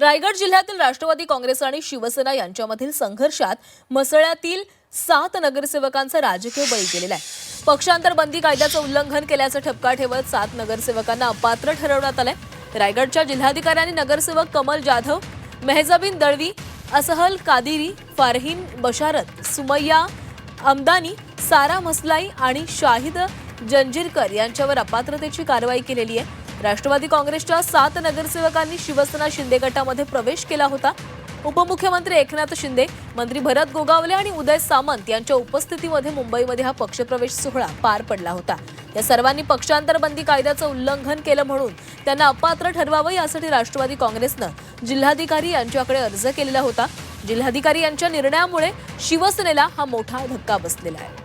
रायगड जिल्ह्यातील राष्ट्रवादी काँग्रेस आणि शिवसेना यांच्यामधील संघर्षात मसळ्यातील 7 नगरसेवकांचा राजकीय बळी गेलेला आहे। पक्षांतर बंदी कायद्याचं उल्लंघन केल्याचा ठपका ठेवत 7 नगरसेवकांना अपात्र ठरवण्यात आलंय। रायगडच्या जिल्हाधिकाऱ्यांनी नगरसेवक कमल जाधव, मेहजाबीन दळवी, असहल कादिरी, फारहीन बशारत, सुमैया अमदानी, सारा मसलाई आणि शाहिद जंजीरकर यांच्यावर अपात्रतेची कारवाई केलेली आहे। राष्ट्रवादी काँग्रेसच्या 7 नगरसेवकांनी शिवसेना शिंदे गटामध्ये प्रवेश केला होता। उपमुख्यमंत्री एकनाथ शिंदे, मंत्री भरत गोगावले आणि उदय सामंत यांच्या उपस्थितीमध्ये मुंबईमध्ये हा पक्षप्रवेश सोहळा पार पडला होता। या सर्वांनी पक्षांतर बंदी कायद्याचं उल्लंघन केलं म्हणून त्यांना अपात्र ठरवावं यासाठी राष्ट्रवादी काँग्रेसनं जिल्हाधिकारी यांच्याकडे अर्ज केलेला होता। जिल्हाधिकारी यांच्या निर्णयामुळे शिवसेनेला हा मोठा धक्का बसलेला आहे।